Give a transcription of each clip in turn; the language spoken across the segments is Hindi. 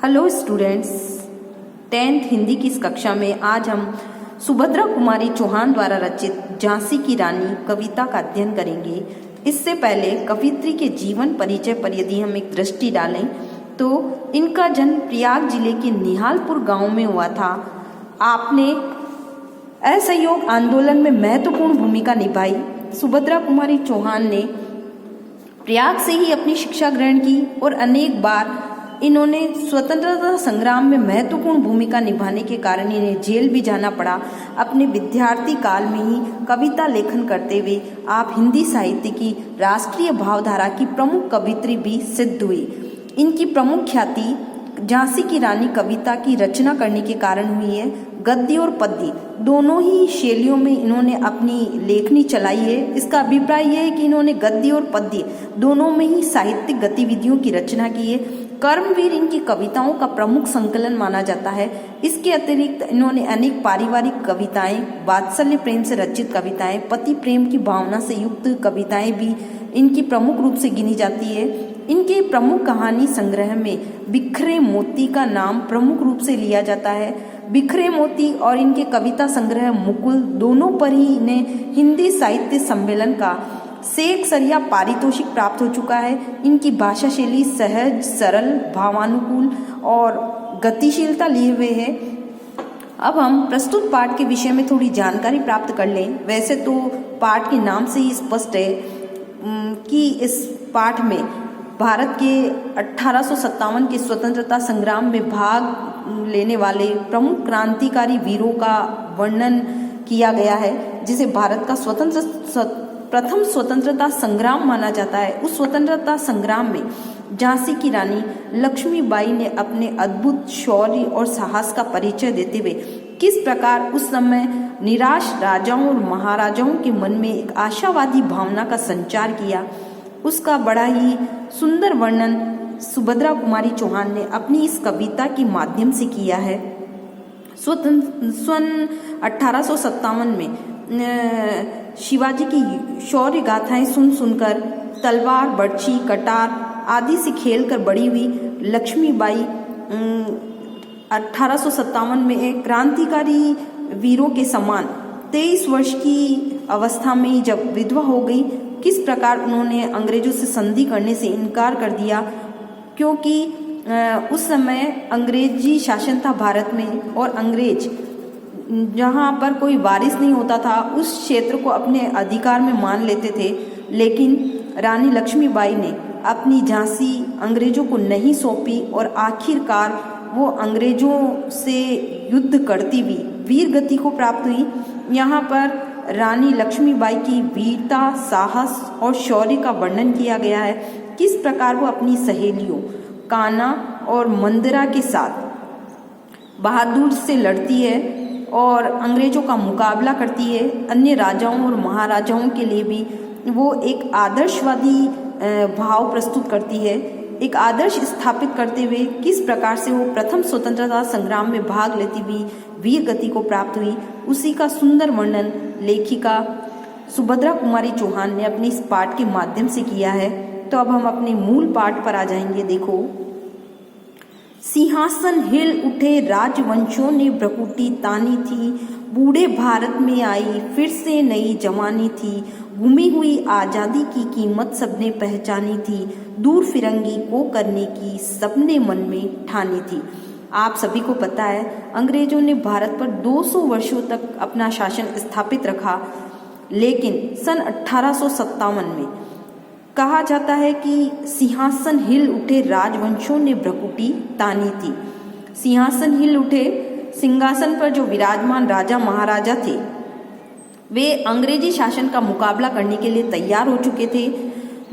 हेलो स्टूडेंट्स, 10th हिंदी की इस कक्षा में आज हम सुभद्रा कुमारी चौहान द्वारा रचित झांसी की रानी कविता का अध्ययन करेंगे। इससे पहले कवयित्री के जीवन परिचय पर यदि हम एक दृष्टि डालें तो इनका जन्म प्रयाग जिले के निहालपुर गांव में हुआ था। आपने असहयोग आंदोलन में महत्वपूर्ण भूमिका निभाई। सुभद्रा कुमारी चौहान ने प्रयाग से ही अपनी शिक्षा ग्रहण की और अनेक बार इन्होंने स्वतंत्रता संग्राम में महत्वपूर्ण भूमिका निभाने के कारण इन्हें जेल भी जाना पड़ा। अपने विद्यार्थी काल में ही कविता लेखन करते हुए आप हिंदी साहित्य की राष्ट्रीय भावधारा की प्रमुख कवयित्री भी सिद्ध हुई। इनकी प्रमुख ख्याति झांसी की रानी कविता की रचना करने के कारण हुई है। गद्य और पद्य दोनों ही शैलियों में इन्होंने अपनी लेखनी चलाई है। इसका अभिप्राय यह है कि इन्होंने गद्य और पद्य दोनों में ही साहित्यिक गतिविधियों की रचना की है। कर्मवीर इनकी कविताओं का प्रमुख संकलन माना जाता है। इसके अतिरिक्त इन्होंने अनेक पारिवारिक कविताएं, वात्सल्य प्रेम से रचित कविताएं, पति प्रेम की भावना से युक्त कविताएं भी इनकी प्रमुख रूप से गिनी जाती है। इनके प्रमुख कहानी संग्रह में बिखरे मोती का नाम प्रमुख रूप से लिया जाता है। बिखरे मोती और इनके कविता संग्रह मुकुल दोनों पर ही इन्हें हिंदी साहित्य सम्मेलन का सेकसरिया पारितोषिक प्राप्त हो चुका है। इनकी भाषा शैली सहज, सरल, भावानुकूल और गतिशीलता लिए हुए है। अब हम प्रस्तुत पाठ के विषय में थोड़ी जानकारी प्राप्त कर लें। वैसे तो पाठ के नाम से ही स्पष्ट है कि इस पाठ में भारत के 1857 के स्वतंत्रता संग्राम में भाग लेने वाले प्रमुख क्रांतिकारी वीरों का वर्णन किया गया है, जिसे भारत का प्रथम स्वतंत्रता संग्राम माना जाता है। उस स्वतंत्रता संग्राम में झांसी की रानी लक्ष्मीबाई ने अपने अद्भुत शौर्य और साहस का परिचय देते हुए किस प्रकार उस समय निराश राजाओं और महाराजाओं के मन में एक आशावादी भावना का संचार किया, उसका बड़ा ही सुंदर वर्णन सुभद्रा कुमारी चौहान ने अपनी इस कविता के माध्यम से किया है। सन 1857 में शिवाजी की शौर्य गाथाएं सुनकर तलवार, बर्छी, कटार आदि से खेलकर बड़ी हुई लक्ष्मीबाई 1857 में एक क्रांतिकारी वीरों के समान 23 वर्ष की अवस्था में जब विधवा हो गई, किस प्रकार उन्होंने अंग्रेजों से संधि करने से इनकार कर दिया, क्योंकि उस समय अंग्रेजी शासन था भारत में और अंग्रेज जहाँ पर कोई वारिस नहीं होता था उस क्षेत्र को अपने अधिकार में मान लेते थे। लेकिन रानी लक्ष्मीबाई ने अपनी झांसी अंग्रेजों को नहीं सौंपी और आखिरकार वो अंग्रेजों से युद्ध करती हुई वीर गति को प्राप्त हुई। यहाँ पर रानी लक्ष्मीबाई की वीरता, साहस और शौर्य का वर्णन किया गया है। किस प्रकार वो अपनी सहेलियों कान्हा और मंदिरा के साथ बहादुर से लड़ती है और अंग्रेजों का मुकाबला करती है। अन्य राजाओं और महाराजाओं के लिए भी वो एक आदर्शवादी भाव प्रस्तुत करती है। एक आदर्श स्थापित करते हुए किस प्रकार से वो प्रथम स्वतंत्रता संग्राम में भाग लेती हुई वीर गति को प्राप्त हुई, उसी का सुंदर वर्णन लेखिका सुभद्रा कुमारी चौहान ने अपने इस पाठ के माध्यम से किया है। तो अब हम अपने मूल पाठ पर आ जाएंगे। देखो, सिंहासन हिल उठे राजवंशों ने भ्रकुटी तानी थी, बूढ़े भारत में आई फिर से नई जवानी थी, गुमी हुई आज़ादी की कीमत सबने पहचानी थी, दूर फिरंगी को करने की सबने मन में ठानी थी। आप सभी को पता है अंग्रेजों ने भारत पर 200 वर्षों तक अपना शासन स्थापित रखा, लेकिन सन 1857 में कहा जाता है कि सिंहासन हिल उठे राजवंशों ने भ्रकुटी तानी थी। सिंहासन हिल उठे, सिंहासन पर जो विराजमान राजा महाराजा थे वे अंग्रेजी शासन का मुकाबला करने के लिए तैयार हो चुके थे।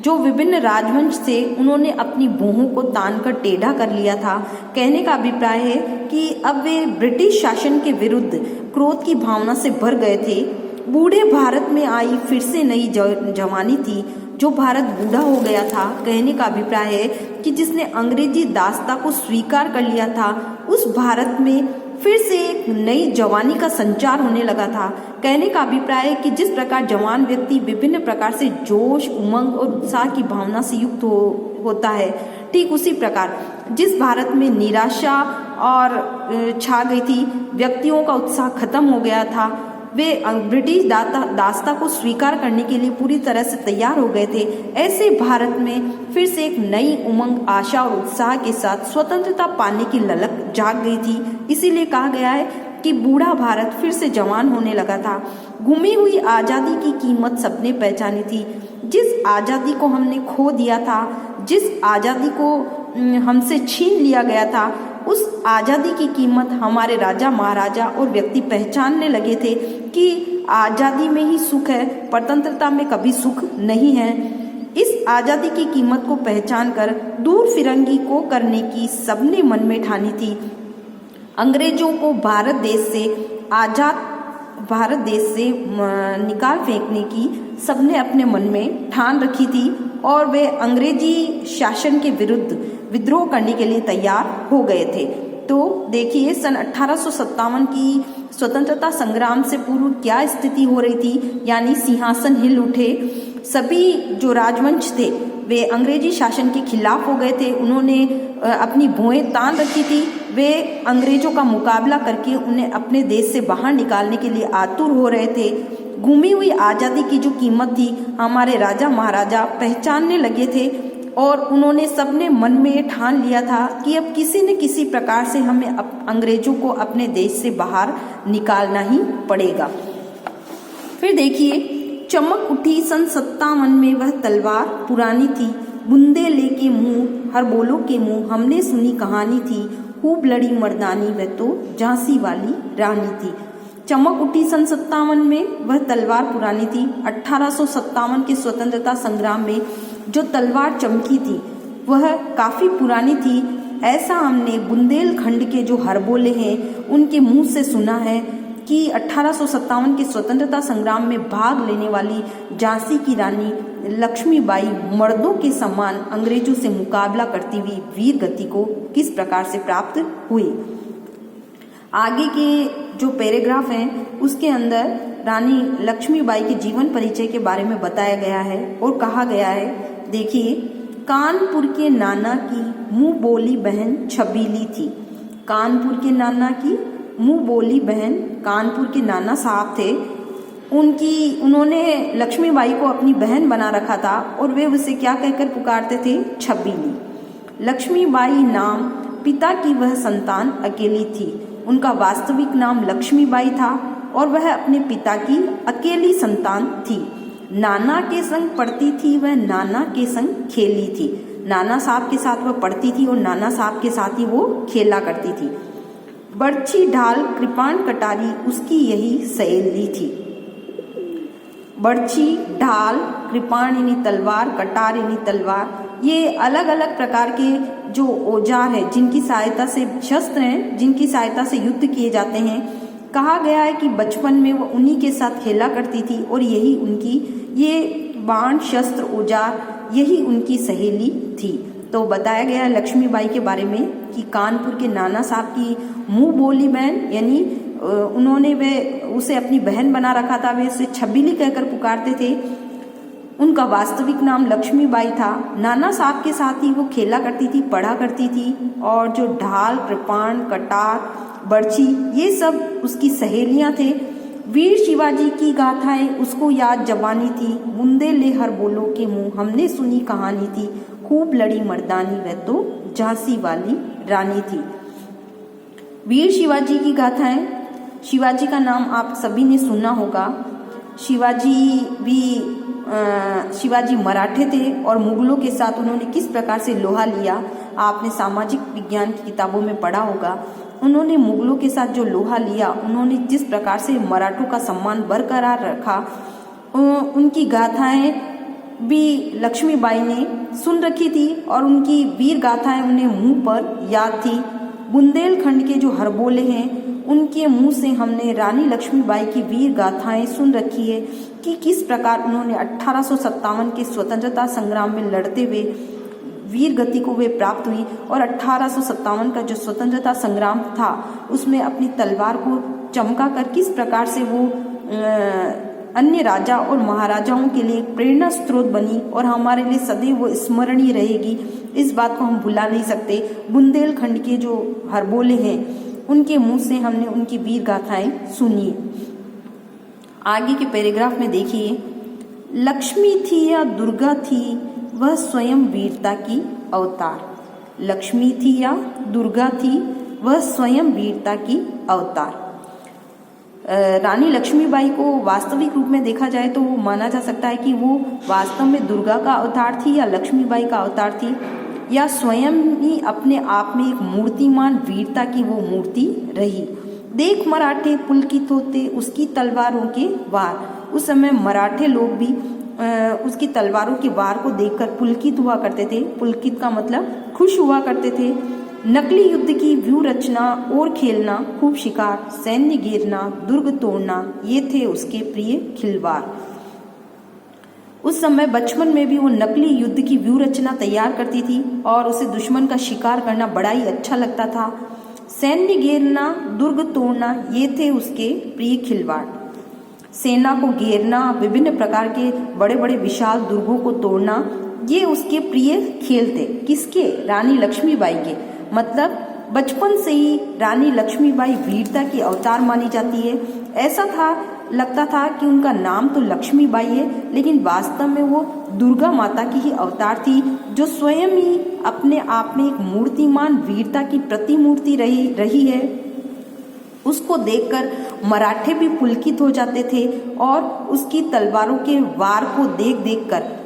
जो विभिन्न राजवंश थे उन्होंने अपनी भुहों को तानकर टेढ़ा कर लिया था। कहने का अभिप्राय है कि अब वे ब्रिटिश शासन के विरुद्ध क्रोध की भावना से भर गए थे। बूढ़े भारत में आई फिर से नई जवानी थी, जो भारत बूढ़ा हो गया था। कहने का अभिप्राय है कि जिसने अंग्रेजी दास्ता को स्वीकार कर लिया था उस भारत में फिर से एक नई जवानी का संचार होने लगा था। कहने का अभिप्राय है कि जिस प्रकार जवान व्यक्ति विभिन्न प्रकार से जोश, उमंग और उत्साह की भावना से युक्त होता है, ठीक उसी प्रकार जिस भारत में निराशा और छा गई थी, व्यक्तियों का उत्साह खत्म हो गया था, वे ब्रिटिश दासता को स्वीकार करने के लिए पूरी तरह से तैयार हो गए थे। ऐसे भारत में फिर से एक नई उमंग, आशा और उत्साह के साथ स्वतंत्रता पाने की ललक जाग गई थी। इसीलिए कहा गया है कि बूढ़ा भारत फिर से जवान होने लगा था। गुमी हुई आज़ादी की कीमत सबने पहचानी थी। जिस आज़ादी को हमने खो दिया था, जिस आज़ादी को हमसे छीन लिया गया था, उस आज़ादी की कीमत हमारे राजा महाराजा और व्यक्ति पहचानने लगे थे कि आज़ादी में ही सुख है, स्वतंत्रता में कभी सुख नहीं है। इस आज़ादी की कीमत को पहचान कर दूर फिरंगी को करने की सबने मन में ठानी थी। अंग्रेजों को भारत देश से निकाल फेंकने की सबने अपने मन में ठान रखी थी और वे अंग्रेजी शासन के विरुद्ध विद्रोह करने के लिए तैयार हो गए थे। तो देखिए, सन 1857 की स्वतंत्रता संग्राम से पूर्व क्या स्थिति हो रही थी, यानी सिंहासन हिल उठे। सभी जो राजवंश थे वे अंग्रेजी शासन के खिलाफ हो गए थे। उन्होंने अपनी भुएं तान रखी थी। वे अंग्रेजों का मुकाबला करके उन्हें अपने देश से बाहर निकालने के लिए आतुर हो रहे थे। गुमी हुई आज़ादी की जो कीमत थी, हमारे राजा महाराजा पहचानने लगे थे और उन्होंने सबने मन में ठान लिया था कि अब किसी न किसी प्रकार से हमें अंग्रेजों को अपने देश से बाहर निकालना ही पड़ेगा। फिर देखिए, चमक उठी सन 57 में वह तलवार पुरानी थी, बूंदे लेके मुंह हर बोलो के मुंह, हमने सुनी कहानी थी, खूब लड़ी मर्दानी वह तो झांसी वाली रानी थी। चमक उठी सन 57 में वह तलवार पुरानी थी। 1857 के स्वतंत्रता संग्राम में जो तलवार चमकी थी वह काफ़ी पुरानी थी। ऐसा हमने बुंदेलखंड के जो हरबोले हैं उनके मुंह से सुना है कि 1857 के स्वतंत्रता संग्राम में भाग लेने वाली झांसी की रानी लक्ष्मीबाई मर्दों के समान अंग्रेजों से मुकाबला करती हुई वीर गति को किस प्रकार से प्राप्त हुई। आगे के जो पैराग्राफ हैं उसके अंदर रानी लक्ष्मीबाई के जीवन परिचय के बारे में बताया गया है और कहा गया है, देखिए, कानपुर के नाना की मुंह बोली बहन छबीली थी। कानपुर के नाना की मुंह बोली बहन, कानपुर के नाना साहब थे, उन्होंने लक्ष्मीबाई को अपनी बहन बना रखा था और वे उसे क्या कहकर पुकारते थे, छबीली। लक्ष्मीबाई नाम, पिता की वह संतान अकेली थी। उनका वास्तविक नाम लक्ष्मीबाई था और वह अपने पिता की अकेली संतान थी। नाना के संग पढ़ती थी वह, नाना के संग खेली थी। नाना साहब के साथ वह पढ़ती थी और नाना साहब के साथ ही वो खेला करती थी। बर्छी ढाल कृपाण कटारी उसकी यही सहेली थी। बर्छी ढाल कृपाण यानी तलवार, कटार यानी तलवार, ये अलग अलग प्रकार के जो औजार हैं जिनकी सहायता से, शस्त्र हैं जिनकी सहायता से युद्ध किए जाते हैं। कहा गया है कि बचपन में वो उन्हीं के साथ खेला करती थी और यही उनकी, ये बाण शस्त्र औजार यही उनकी सहेली थी। तो बताया गया है लक्ष्मीबाई के बारे में कि कानपुर के नाना साहब की मुंह बोली बहन, यानी उन्होंने वे उसे अपनी बहन बना रखा था, वे उसे छबीली कहकर पुकारते थे। उनका वास्तविक नाम लक्ष्मीबाई था। नाना साहब के साथ ही वो खेला करती थी, पढ़ा करती थी और जो ढाल, कृपाण, कटार, बर्छी ये सब उसकी सहेलियां थे। वीर शिवाजी की गाथाएं उसको याद जवानी थी, बूंदे ले हर बोलो के मुंह, हमने सुनी कहानी थी, खूब लड़ी मर्दानी वह तो झांसी वाली रानी थी। वीर शिवाजी की गाथाएं, शिवाजी का नाम आप सभी ने सुना होगा। शिवाजी मराठे थे और मुगलों के साथ उन्होंने किस प्रकार से लोहा लिया, आपने सामाजिक विज्ञान की किताबों में पढ़ा होगा। उन्होंने मुगलों के साथ जो लोहा लिया, उन्होंने जिस प्रकार से मराठों का सम्मान बरकरार रखा, उनकी गाथाएं भी लक्ष्मीबाई ने सुन रखी थी और उनकी वीर गाथाएं उन्हें मुंह पर याद थी। बुंदेलखंड के जो हरबोले हैं उनके मुंह से हमने रानी लक्ष्मीबाई की वीर गाथाएं सुन रखी है कि किस प्रकार उन्होंने 1857 के स्वतंत्रता संग्राम में लड़ते हुए वीर गति को वे प्राप्त हुई और 1857 का जो स्वतंत्रता संग्राम था उसमें अपनी तलवार को चमका कर किस प्रकार से वो अन्य राजा और महाराजाओं के लिए एक प्रेरणा स्रोत बनी और हमारे लिए सदैव वो स्मरणीय रहेगी। इस बात को हम भुला नहीं सकते। बुंदेलखंड के जो हरबोले हैं उनके मुंह से हमने उनकी वीर गाथाएं सुनी। आगे के पैराग्राफ में देखिए, लक्ष्मी थी या दुर्गा थी वह स्वयं वीरता की अवतार। लक्ष्मी थी या दुर्गा थी वह स्वयं वीरता की अवतार। रानी लक्ष्मीबाई को वास्तविक रूप में देखा जाए तो वो माना जा सकता है कि वो वास्तव में दुर्गा का अवतार थी या लक्ष्मीबाई का अवतार थी, या स्वयं ही अपने आप में एक मूर्तिमान वीरता की वो मूर्ति रही। देख मराठे पुलकित होते उसकी तलवारों के वार। उस समय मराठे लोग भी उसकी तलवारों के वार को देखकर पुलकित हुआ करते थे। पुलकित का मतलब खुश हुआ करते थे। नकली युद्ध की व्यूह रचना और खेलना, खूब शिकार, सैन्य घेरना, दुर्ग तोड़ना, ये थे उसके प्रिय खिलवाड़। उस समय बचपन में भी वो नकली युद्ध की व्यूह रचना तैयार करती थी और उसे दुश्मन का शिकार करना बड़ा ही अच्छा लगता था। सैन्य घेरना, दुर्ग तोड़ना, ये थे उसके प्रिय खिलवाड़। सेना को घेरना, विभिन्न प्रकार के बड़े बड़े विशाल दुर्गों को तोड़ना, ये उसके प्रिय खेल थे। किसके? रानी लक्ष्मीबाई के। मतलब बचपन से ही रानी लक्ष्मीबाई वीरता की अवतार मानी जाती है। ऐसा लगता था कि उनका नाम तो लक्ष्मीबाई है, लेकिन वास्तव में वो दुर्गा माता की ही अवतार थी, जो स्वयं ही अपने आप में एक मूर्तिमान वीरता की प्रतिमूर्ति रही है। उसको देखकर मराठे भी पुलकित हो जाते थे और उसकी तलवारों के वार को देख कर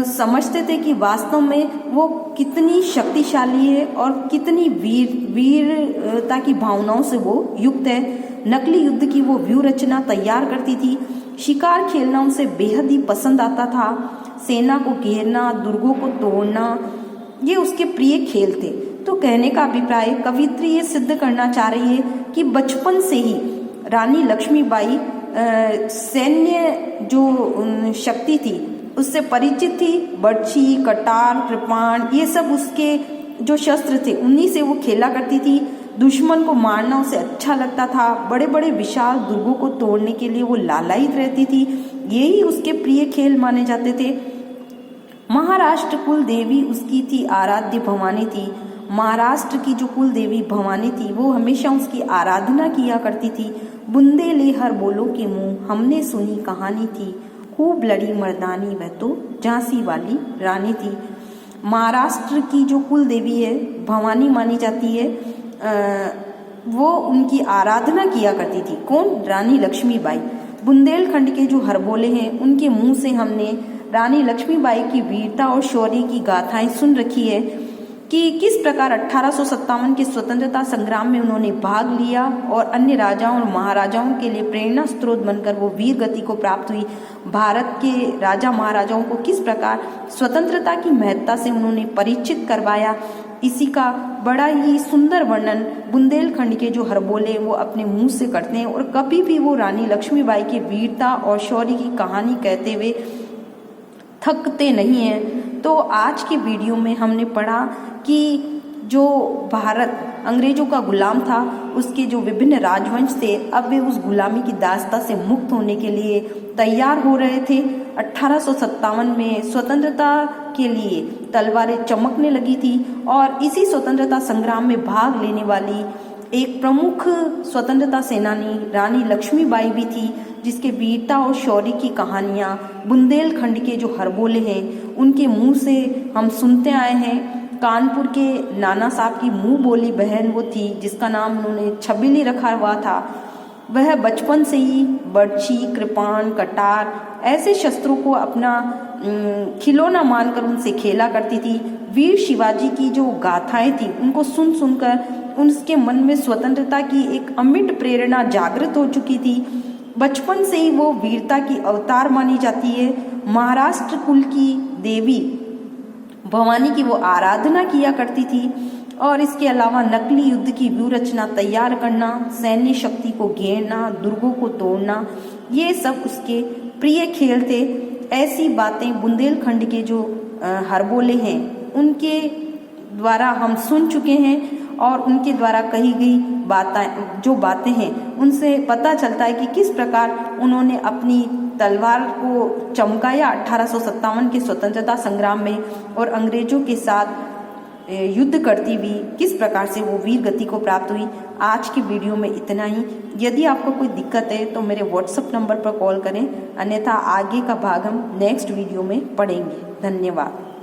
समझते थे कि वास्तव में वो कितनी शक्तिशाली है और कितनी वीरता की भावनाओं से वो युक्त है। नकली युद्ध की वो व्यूह रचना तैयार करती थी। शिकार खेलना उनसे बेहद ही पसंद आता था। सेना को घेरना, दुर्गों को तोड़ना, ये उसके प्रिय खेल थे। तो कहने का अभिप्राय, कवित्री ये सिद्ध करना चाह रही है कि बचपन से ही रानी लक्ष्मीबाई सैन्य जो शक्ति थी उससे परिचित थी। बर्छी, कटार, कृपाण, ये सब उसके जो शस्त्र थे उन्हीं से वो खेला करती थी। दुश्मन को मारना उसे अच्छा लगता था। बड़े बड़े विशाल दुर्गों को तोड़ने के लिए वो लालायित रहती थी। यही उसके प्रिय खेल माने जाते थे। महाराष्ट्र कुल देवी उसकी थी आराध्य भवानी थी। महाराष्ट्र की जो कुल देवी भवानी थी वो हमेशा उसकी आराधना किया करती थी। बुंदे ले हर बोलो के मुंह, हमने सुनी कहानी थी, खूब लड़ी मर्दानी, वह तो झांसी वाली रानी थी। महाराष्ट्र की जो कुल देवी है भवानी मानी जाती है, वो उनकी आराधना किया करती थी। कौन? रानी लक्ष्मीबाई। बुंदेलखंड के जो हरबोले हैं उनके मुंह से हमने रानी लक्ष्मीबाई की वीरता और शौर्य की गाथाएं सुन रखी है कि किस प्रकार 1857 के स्वतंत्रता संग्राम में उन्होंने भाग लिया और अन्य राजाओं और महाराजाओं के लिए प्रेरणा स्रोत बनकर वो वीर गति को प्राप्त हुई। भारत के राजा महाराजाओं को किस प्रकार स्वतंत्रता की महत्ता से उन्होंने परिचित करवाया, इसी का बड़ा ही सुंदर वर्णन बुंदेलखंड के जो हरबोले वो अपने मुंह से करते हैं। और कभी भी वो रानी लक्ष्मीबाई की वीरता और शौर्य की कहानी कहते हुए थकते नहीं हैं। तो आज की वीडियो में हमने पढ़ा कि जो भारत अंग्रेजों का गुलाम था, उसके जो विभिन्न राजवंश थे, अब वे उस गुलामी की दास्ता से मुक्त होने के लिए तैयार हो रहे थे। 1857 में स्वतंत्रता के लिए तलवारें चमकने लगी थी और इसी स्वतंत्रता संग्राम में भाग लेने वाली एक प्रमुख स्वतंत्रता सेनानी रानी लक्ष्मीबाई भी थी, जिसके वीरता और शौर्य की कहानियाँ बुंदेलखंड के जो हरबोले हैं उनके मुंह से हम सुनते आए हैं। कानपुर के नाना साहब की मुंह बोली बहन वो थी जिसका नाम उन्होंने छबीली रखा हुआ था। वह बचपन से ही बर्छी, कृपाण, कटार ऐसे शस्त्रों को अपना खिलौना मानकर उनसे खेला करती थी। वीर शिवाजी की जो गाथाएं थी उनको सुनकर उनके मन में स्वतंत्रता की एक अमिट प्रेरणा जागृत हो चुकी थी। बचपन से ही वो वीरता की अवतार मानी जाती है। महाराष्ट्र कुल की देवी भवानी की वो आराधना किया करती थी और इसके अलावा नकली युद्ध की व्यूह रचना तैयार करना, सैन्य शक्ति को घेरना, दुर्गों को तोड़ना, ये सब उसके प्रिय खेल थे। ऐसी बातें बुंदेलखंड के जो हरबोले हैं उनके द्वारा हम सुन चुके हैं और उनके द्वारा कही गई बातें हैं उनसे पता चलता है कि किस प्रकार उन्होंने अपनी तलवार को चमकाया 1857 के स्वतंत्रता संग्राम में और अंग्रेजों के साथ युद्ध करती हुई किस प्रकार से वो वीर गति को प्राप्त हुई। आज की वीडियो में इतना ही। यदि आपको कोई दिक्कत है तो मेरे व्हाट्सएप नंबर पर कॉल करें, अन्यथा आगे का भाग हम नेक्स्ट वीडियो में पढ़ेंगे। धन्यवाद।